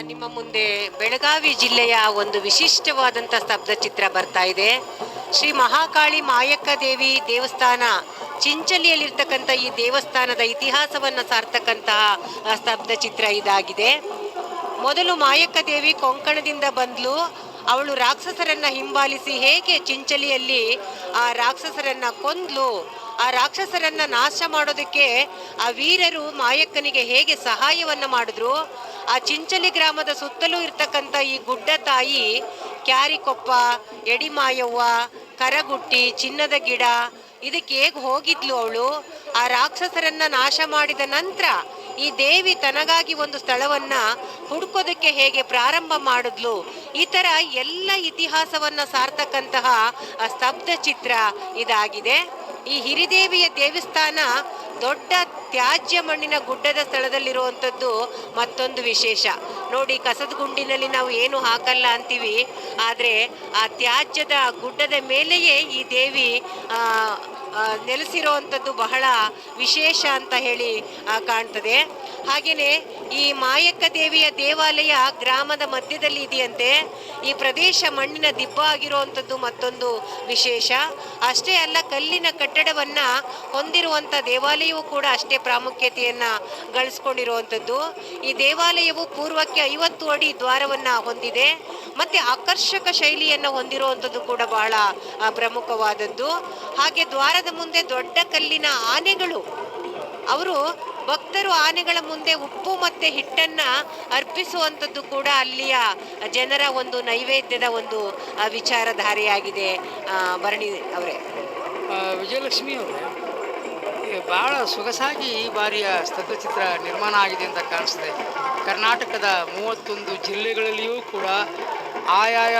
ನಿಮ್ಮ ಮುಂದೆ ಬೆಳಗಾವಿ ಜಿಲ್ಲೆಯ ಒಂದು ವಿಶಿಷ್ಟವಾದಂಥ ಸ್ತಬ್ಧ ಚಿತ್ರ ಬರ್ತಾ ಇದೆ. ಶ್ರೀ ಮಹಾಕಾಳಿ ಮಾಯಕ್ಕ ದೇವಿ ದೇವಸ್ಥಾನ ಚಿಂಚಲಿಯಲ್ಲಿರ್ತಕ್ಕಂಥ ಈ ದೇವಸ್ಥಾನದ ಇತಿಹಾಸವನ್ನು ಸಾರ್ತಕ್ಕಂತಹ ಸ್ತಬ್ಧ ಚಿತ್ರ ಇದಾಗಿದೆ. ಮೊದಲು ಮಾಯಕ್ಕ ದೇವಿ ಕೊಂಕಣದಿಂದ ಬಂದ್ಲು. ಅವಳು ರಾಕ್ಷಸರನ್ನ ಹಿಂಬಾಲಿಸಿ ಹೇಗೆ ಚಿಂಚಲಿಯಲ್ಲಿ ಆ ರಾಕ್ಷಸರನ್ನ ಕೊಂದ್ಲು, ಆ ರಾಕ್ಷಸರನ್ನ ನಾಶ ಮಾಡೋದಕ್ಕೆ ಆ ವೀರರು ಮಾಯಕ್ಕನಿಗೆ ಹೇಗೆ ಸಹಾಯವನ್ನ ಮಾಡಿದ್ರು, ಆ ಚಿಂಚಲಿ ಗ್ರಾಮದ ಸುತ್ತಲೂ ಇರ್ತಕ್ಕಂಥ ಈ ಗುಡ್ಡ ತಾಯಿ ಕ್ಯಾರಿಕೊಪ್ಪ, ಎಡಿಮಾಯವ್ವ, ಕರಗುಟ್ಟಿ, ಚಿನ್ನದ ಗಿಡ ಇದಕ್ಕೆ ಹೇಗೆ ಹೋಗಿದ್ಲು ಅವಳು, ಆ ರಾಕ್ಷಸರನ್ನ ನಾಶ ಮಾಡಿದ ನಂತರ ಈ ದೇವಿ ತನಗಾಗಿ ಒಂದು ಸ್ಥಳವನ್ನ ಹುಡುಕೋದಕ್ಕೆ ಹೇಗೆ ಪ್ರಾರಂಭ ಮಾಡಿದ್ಲು, ಈ ತರ ಎಲ್ಲ ಇತಿಹಾಸವನ್ನ ಸಾರ್ತಕ್ಕಂತಹ ಸ್ತಬ್ಧ ಚಿತ್ರ ಇದಾಗಿದೆ. ಈ ಹಿರಿದೇವಿಯ ದೇವಸ್ಥಾನ ದೊಡ್ಡ ತ್ಯಾಜ್ಯ ಮಣ್ಣಿನ ಗುಡ್ಡದ ಸ್ಥಳದಲ್ಲಿರುವಂಥದ್ದು ಮತ್ತೊಂದು ವಿಶೇಷ. ನೋಡಿ, ಕಸದ ಗುಂಡಿನಲ್ಲಿ ನಾವು ಏನು ಹಾಕಲ್ಲ ಅಂತೀವಿ, ಆದರೆ ಆ ತ್ಯಾಜ್ಯದ ಗುಡ್ಡದ ಮೇಲೆಯೇ ಈ ದೇವಿ ನೆಲೆಸಿರುವಂಥದ್ದು ಬಹಳ ವಿಶೇಷ ಅಂತ ಹೇಳಿ ಕಾಣ್ತದೆ. ಹಾಗೆಯೇ ಈ ಮಾಯಕ್ಕ ದೇವಿಯ ದೇವಾಲಯ ಗ್ರಾಮದ ಮಧ್ಯದಲ್ಲಿ ಇದೆಯಂತೆ. ಈ ಪ್ರದೇಶ ಮಣ್ಣಿನ ದಿಬ್ಬ ಆಗಿರುವಂಥದ್ದು ಮತ್ತೊಂದು ವಿಶೇಷ. ಅಷ್ಟೇ ಅಲ್ಲ, ಕಲ್ಲಿನ ಕಟ್ಟಡವನ್ನ ಹೊಂದಿರುವಂಥ ದೇವಾಲಯವು ಕೂಡ ಅಷ್ಟೇ ಪ್ರಾಮುಖ್ಯತೆಯನ್ನ ಗಳಿಸ್ಕೊಂಡಿರುವಂಥದ್ದು. ಈ ದೇವಾಲಯವು ಪೂರ್ವಕ್ಕೆ 50 ಅಡಿ ದ್ವಾರವನ್ನ ಹೊಂದಿದೆ. ಮತ್ತೆ ಆಕರ್ಷಕ ಶೈಲಿಯನ್ನು ಹೊಂದಿರುವಂಥದ್ದು ಕೂಡ ಬಹಳ ಪ್ರಮುಖವಾದದ್ದು. ಹಾಗೆ ದ್ವಾರದ ಮುಂದೆ ದೊಡ್ಡ ಕಲ್ಲಿನ ಆನೆಗಳು, ಅವರು ಭಕ್ತರು ಆನೆಗಳ ಮುಂದೆ ಉಪ್ಪು ಮತ್ತೆ ಹಿಟ್ಟನ್ನ ಅರ್ಪಿಸುವಂಥದ್ದು ಕೂಡ ಅಲ್ಲಿಯ ಜನರ ಒಂದು ನೈವೇದ್ಯದ ಒಂದು ವಿಚಾರಧಾರೆಯಾಗಿದೆ. ಭರಣಿ ಅವರೇ, ವಿಜಯಲಕ್ಷ್ಮಿ ಅವರೇ, ಭಾಳ ಸೊಗಸಾಗಿ ಈ ಬಾರಿಯ ಸ್ತಬ್ಧಚಿತ್ರ ನಿರ್ಮಾಣ ಆಗಿದೆ ಅಂತ ಕಾಣಿಸ್ತದೆ. ಕರ್ನಾಟಕದ 31 ಜಿಲ್ಲೆಗಳಲ್ಲಿಯೂ ಕೂಡ ಆಯಾಯ